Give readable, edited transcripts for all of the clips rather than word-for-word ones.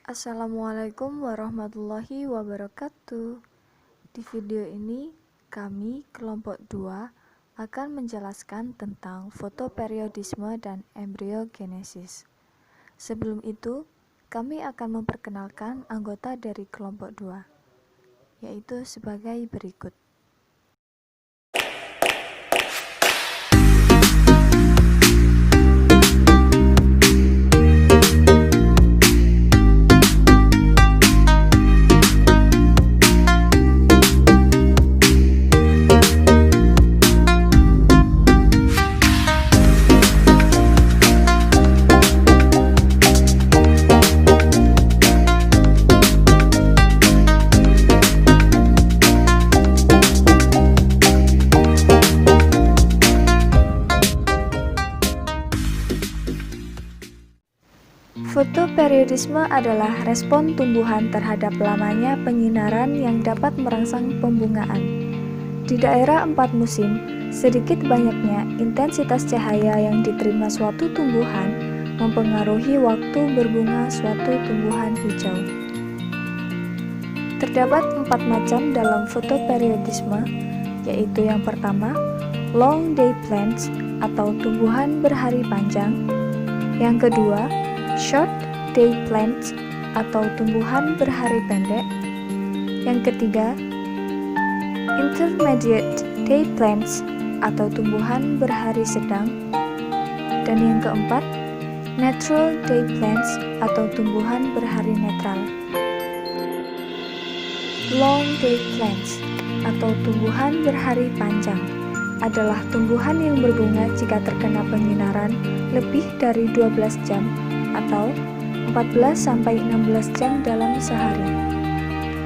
Assalamualaikum warahmatullahi wabarakatuh. Di video ini, kami kelompok 2 akan menjelaskan tentang fotoperiodisme dan embriogenesis. Sebelum itu, kami akan memperkenalkan anggota dari kelompok 2, yaitu sebagai berikut. Fotoperiodisme adalah respon tumbuhan terhadap lamanya penyinaran yang dapat merangsang pembungaan. Di daerah 4 musim, sedikit banyaknya intensitas cahaya yang diterima suatu tumbuhan mempengaruhi waktu berbunga suatu tumbuhan hijau. Terdapat 4 macam dalam fotoperiodisme, yaitu yang pertama, long day plants atau tumbuhan berhari panjang. Yang kedua, short day plants atau tumbuhan berhari pendek. Yang ketiga, intermediate day plants atau tumbuhan berhari sedang. Dan yang keempat, natural day plants atau tumbuhan berhari netral. Long day plants atau tumbuhan berhari panjang adalah tumbuhan yang berbunga jika terkena penyinaran lebih dari 12 jam atau 14-16 jam dalam sehari.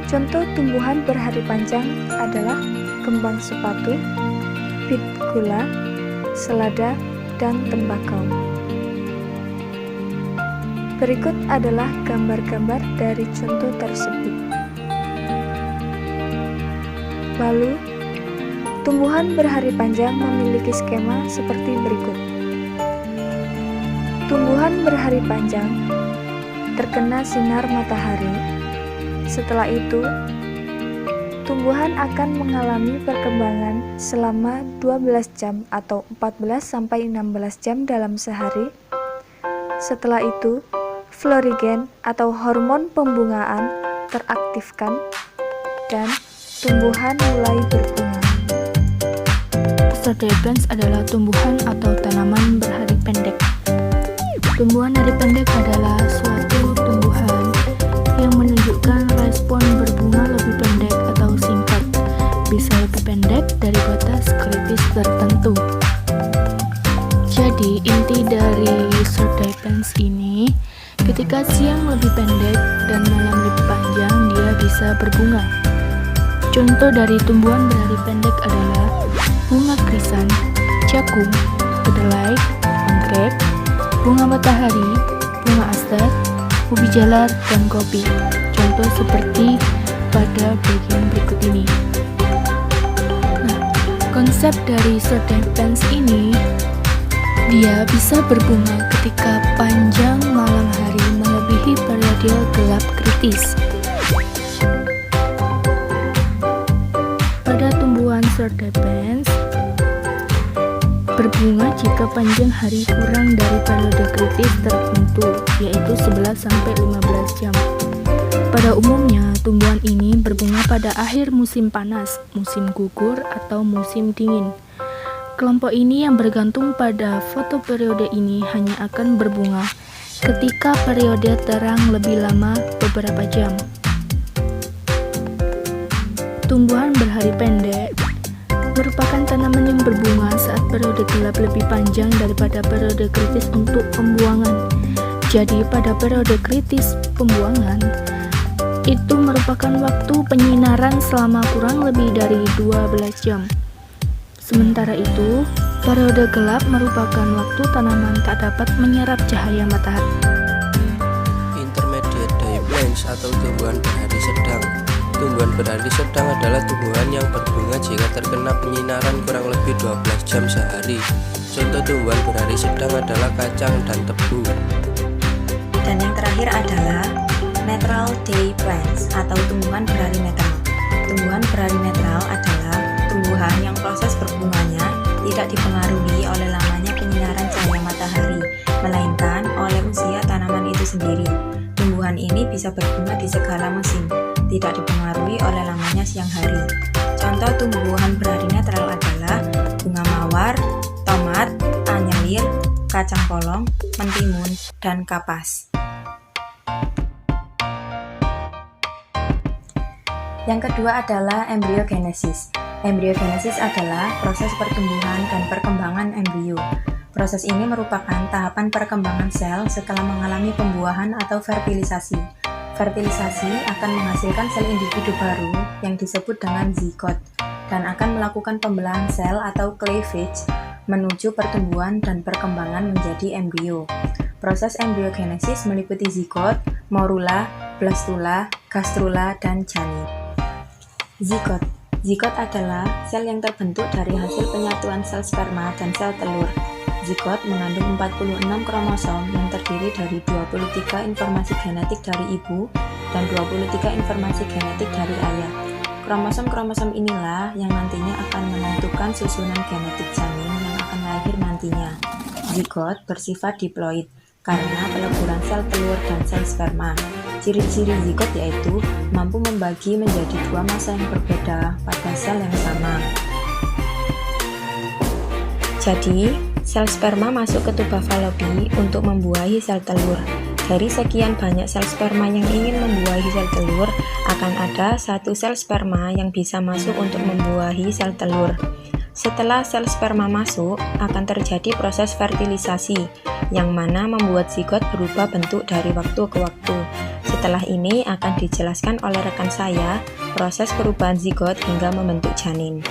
Contoh tumbuhan berhari panjang adalah kembang sepatu, bit gula, selada, dan tembakau. Berikut adalah gambar-gambar dari contoh tersebut. Lalu, tumbuhan berhari panjang memiliki skema seperti berikut. Tumbuhan berhari panjang terkena sinar matahari. Setelah itu, tumbuhan akan mengalami perkembangan selama 12 jam atau 14-16 jam dalam sehari. Setelah itu, florigen atau hormon pembungaan teraktifkan dan tumbuhan mulai berbunga. Short-day plants adalah tumbuhan atau tanaman berhari pendek. Tumbuhan hari pendek adalah suatu tumbuhan yang menunjukkan respon berbunga lebih pendek atau singkat, bisa lebih pendek dari batas kritis tertentu. Jadi, inti dari short-day plants ini, ketika siang lebih pendek dan malam lebih panjang, dia bisa berbunga. Contoh dari tumbuhan berhari pendek adalah bunga krisan, jagung, kedelai, anggrek, bunga matahari, bunga aster, ubi jalar, dan kopi. Contoh seperti pada bagian berikut ini. Nah, konsep dari short-day plants ini, dia bisa berbunga ketika panjang malam hari melebihi periode gelap kritis. Pada tumbuhan short-day plants, berbunga jika panjang hari kurang dari periode kritis tertentu, yaitu 11-15 jam. Pada umumnya, tumbuhan ini berbunga pada akhir musim panas, musim gugur, atau musim dingin. Kelompok ini yang bergantung pada fotoperiode ini hanya akan berbunga ketika periode terang lebih lama beberapa jam. Tumbuhan berhari pendek merupakan tanaman yang berbunga saat periode gelap lebih panjang daripada periode kritis untuk pembuangan. Jadi pada periode kritis pembuangan, itu merupakan waktu penyinaran selama kurang lebih dari 12 jam. Sementara itu, periode gelap merupakan waktu tanaman tak dapat menyerap cahaya matahari. Intermediate day plants atau tumbuhan berhari sedang. Tumbuhan berhari sedang adalah tumbuhan yang berbunga jika terkena penyinaran kurang lebih 12 jam sehari. Contoh tumbuhan berhari sedang adalah kacang dan tebu. Dan yang terakhir adalah Netral day plants atau tumbuhan berhari netral. Tumbuhan berhari netral adalah tumbuhan yang proses berbunganya tidak dipengaruhi oleh lamanya penyinaran cahaya matahari, melainkan oleh usia tanaman itu sendiri. Tumbuhan ini bisa berbunga di segala musim, tidak dipengaruhi oleh lamanya siang hari. Contoh tumbuhan berhari netral adalah bunga mawar, tomat, anyelir, kacang polong, mentimun, dan kapas. Yang kedua adalah embryogenesis. Embryogenesis adalah proses pertumbuhan dan perkembangan embrio. Proses ini merupakan tahapan perkembangan sel setelah mengalami pembuahan atau fertilisasi. Fertilisasi akan menghasilkan sel individu baru yang disebut dengan zigot dan akan melakukan pembelahan sel atau cleavage menuju pertumbuhan dan perkembangan menjadi embrio. Proses embryogenesis meliputi zigot, morula, blastula, gastrula, dan janin. Zigot. Zigot adalah sel yang terbentuk dari hasil penyatuan sel sperma dan sel telur. Zigot mengandung 46 kromosom yang terdiri dari 23 informasi genetik dari ibu dan 23 informasi genetik dari ayah. Kromosom-kromosom inilah yang nantinya akan menentukan susunan genetik janin yang akan lahir nantinya. Zigot bersifat diploid karena peleburan sel telur dan sel sperma. Ciri-ciri zigot yaitu mampu membagi menjadi dua massa yang berbeda pada sel yang sama. Jadi, sel sperma masuk ke tuba Fallopi untuk membuahi sel telur. Dari sekian banyak sel sperma yang ingin membuahi sel telur, akan ada satu sel sperma yang bisa masuk untuk membuahi sel telur. Setelah sel sperma masuk, akan terjadi proses fertilisasi, yang mana membuat zigot berubah bentuk dari waktu ke waktu. Setelah ini akan dijelaskan oleh rekan saya, proses perubahan zigot hingga membentuk janin.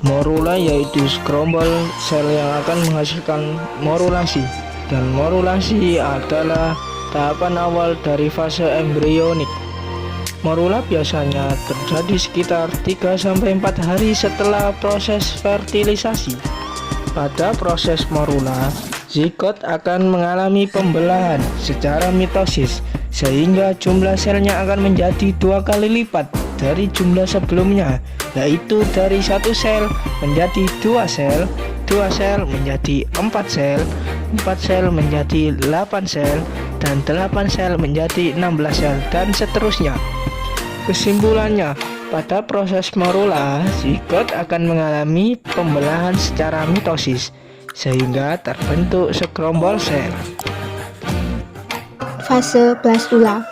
Morula yaitu skrombol sel yang akan menghasilkan morulasi, dan morulasi adalah tahapan awal dari fase embrionik. Morula biasanya terjadi sekitar 3-4 hari setelah proses fertilisasi. Pada proses morula, zigot akan mengalami pembelahan secara mitosis, sehingga jumlah selnya akan menjadi 2 kali lipat dari jumlah sebelumnya, yaitu dari 1 sel menjadi 2 sel, 2 sel menjadi 4 sel, 4 sel menjadi 8 sel, dan 8 sel menjadi 16 sel, dan seterusnya. Kesimpulannya, pada proses morula, zigot akan mengalami pembelahan secara mitosis, sehingga terbentuk segerombol sel. Fase blastula.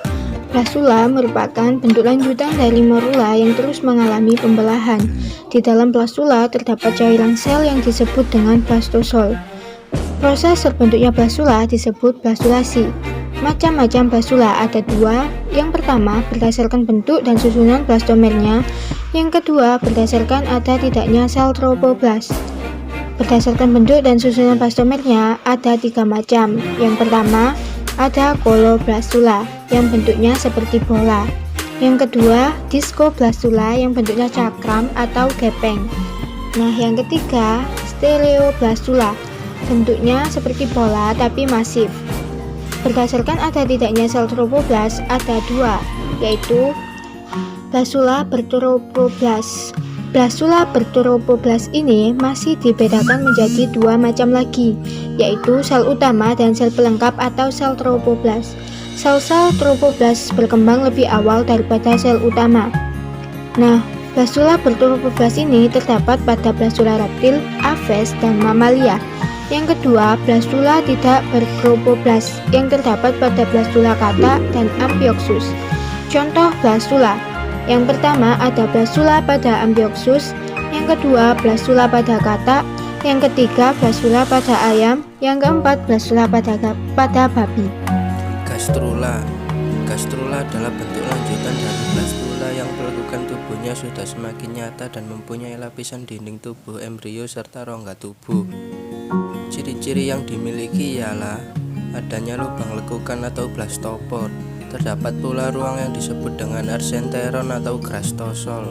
Blastula merupakan bentuk lanjutan dari morula yang terus mengalami pembelahan. Di dalam blastula terdapat cairan sel yang disebut dengan blastosol. Proses terbentuknya blastula disebut blastulasi. Macam-macam blastula ada 2. Yang pertama berdasarkan bentuk dan susunan blastomernya. Yang kedua berdasarkan ada tidaknya sel trofoblast. Berdasarkan bentuk dan susunan blastomernya ada 3 macam. Yang pertama ada koloblastula yang bentuknya seperti bola. Yang kedua diskoblastula yang bentuknya cakram atau gepeng. Nah, yang ketiga stereoblastula, bentuknya seperti bola tapi masif. Berdasarkan ada tidaknya sel trofoblast ada 2, yaitu blastula bertrofoblast. Blastula bertrofoblast ini masih dibedakan menjadi 2 macam lagi, yaitu sel utama dan sel pelengkap atau sel trofoblast. Sel-sel trofoblast berkembang lebih awal daripada sel utama. Nah, blastula bertrofoblast ini terdapat pada blastula reptil, aves, dan mamalia. Yang kedua, blastula tidak bertrofoblast yang terdapat pada blastula kata dan amphioxus. Contoh blastula. Yang pertama ada blastula pada amphioxus, yang kedua blastula pada kata, yang ketiga blastula pada ayam, yang keempat blastula pada babi. Gastrula. Gastrula adalah bentuk lanjutan dari blastula yang pelekukan tubuhnya sudah semakin nyata dan mempunyai lapisan dinding tubuh embrio serta rongga tubuh. Ciri-ciri yang dimiliki ialah adanya lubang lekukan atau blastopor. Terdapat pula ruang yang disebut dengan arsenteron atau grastosol.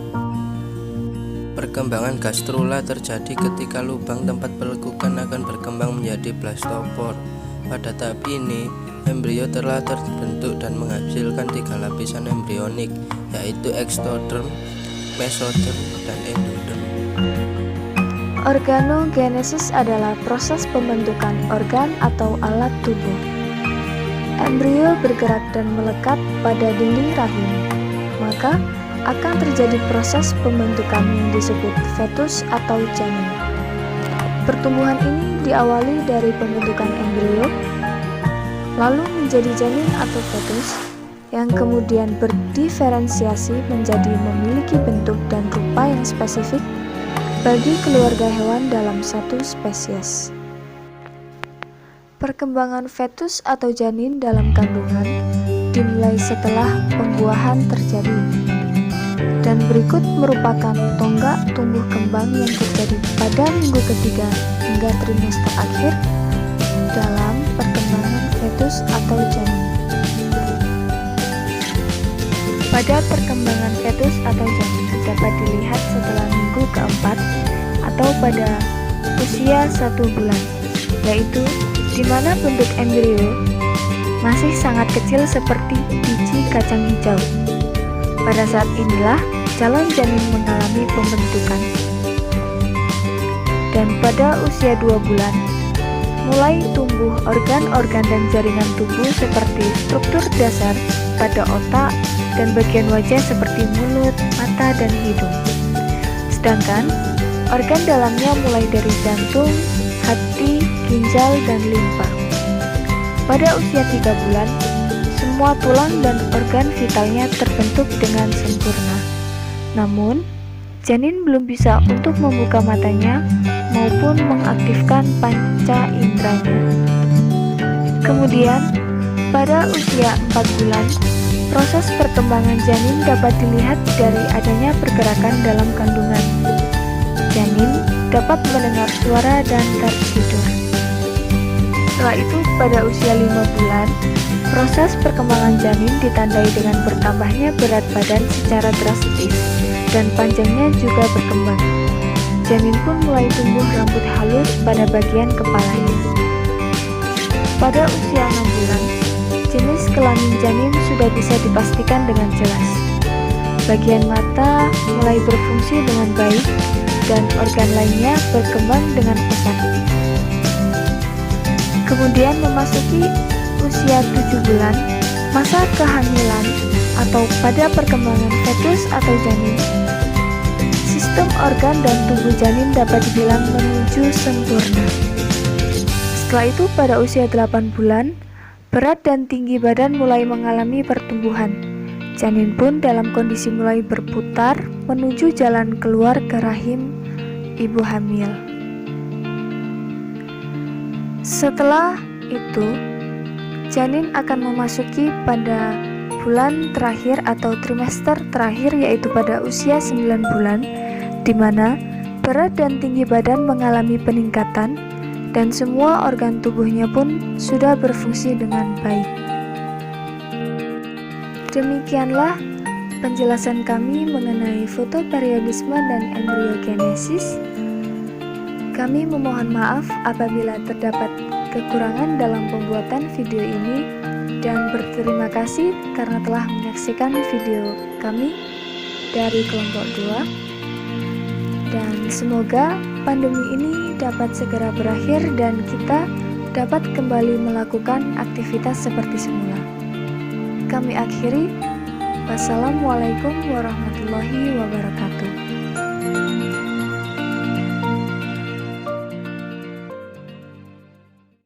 Perkembangan gastrula terjadi ketika lubang tempat pelekukan akan berkembang menjadi blastopor. Pada tahap ini, embrio telah terbentuk dan menghasilkan 3 lapisan embrionik, yaitu ektoderm, mesoderm, dan endoderm. Organogenesis adalah proses pembentukan organ atau alat tubuh. Embrio bergerak dan melekat pada dinding rahim, maka akan terjadi proses pembentukan yang disebut fetus atau janin. Pertumbuhan ini diawali dari pembentukan embrio, lalu menjadi janin atau fetus, yang kemudian berdiferensiasi menjadi memiliki bentuk dan rupa yang spesifik bagi keluarga hewan dalam satu spesies. Perkembangan fetus atau janin dalam kandungan dimulai setelah pembuahan terjadi, dan berikut merupakan tonggak tumbuh kembang yang terjadi pada minggu ketiga hingga trimester akhir dalam perkembangan fetus atau janin. Pada perkembangan fetus atau janin dapat dilihat setelah minggu keempat atau pada usia 1 bulan, yaitu di mana bentuk embrio masih sangat kecil seperti biji kacang hijau. Pada saat inilah calon janin mengalami pembentukan. Dan pada usia 2 bulan, mulai tumbuh organ-organ dan jaringan tubuh seperti struktur dasar pada otak dan bagian wajah seperti mulut, mata, dan hidung. Sedangkan organ dalamnya mulai dari jantung, hati, ginjal, dan limpa. Pada usia 3 bulan, semua tulang dan organ vitalnya terbentuk dengan sempurna. Namun, janin belum bisa untuk membuka matanya maupun mengaktifkan panca inderanya. Kemudian, pada usia 4 bulan, proses perkembangan janin dapat dilihat dari adanya pergerakan dalam kandungan. Janin dapat mendengar suara dan tertidur. Setelah itu, pada usia 5 bulan, proses perkembangan janin ditandai dengan bertambahnya berat badan secara drastis dan panjangnya juga berkembang. Janin pun mulai tumbuh rambut halus pada bagian kepalanya. Pada usia 6 bulan, jenis kelamin janin sudah bisa dipastikan dengan jelas. Bagian mata mulai berfungsi dengan baik dan organ lainnya berkembang dengan pesat. Kemudian memasuki usia 7 bulan, masa kehamilan atau pada perkembangan fetus atau janin. Sistem organ dan tubuh janin dapat dibilang menuju sempurna. Setelah itu pada usia 8 bulan, berat dan tinggi badan mulai mengalami pertumbuhan. Janin pun dalam kondisi mulai berputar menuju jalan keluar ke rahim ibu hamil. Setelah itu, janin akan memasuki pada bulan terakhir atau trimester terakhir, yaitu pada usia 9 bulan, di mana berat dan tinggi badan mengalami peningkatan dan semua organ tubuhnya pun sudah berfungsi dengan baik. Demikianlah penjelasan kami mengenai fotoperiodisme dan embriogenesis. Kami memohon maaf apabila terdapat kekurangan dalam pembuatan video ini dan berterima kasih karena telah menyaksikan video kami dari kelompok 2. Dan semoga pandemi ini dapat segera berakhir dan kita dapat kembali melakukan aktivitas seperti semula. Kami akhiri. Wassalamualaikum warahmatullahi wabarakatuh.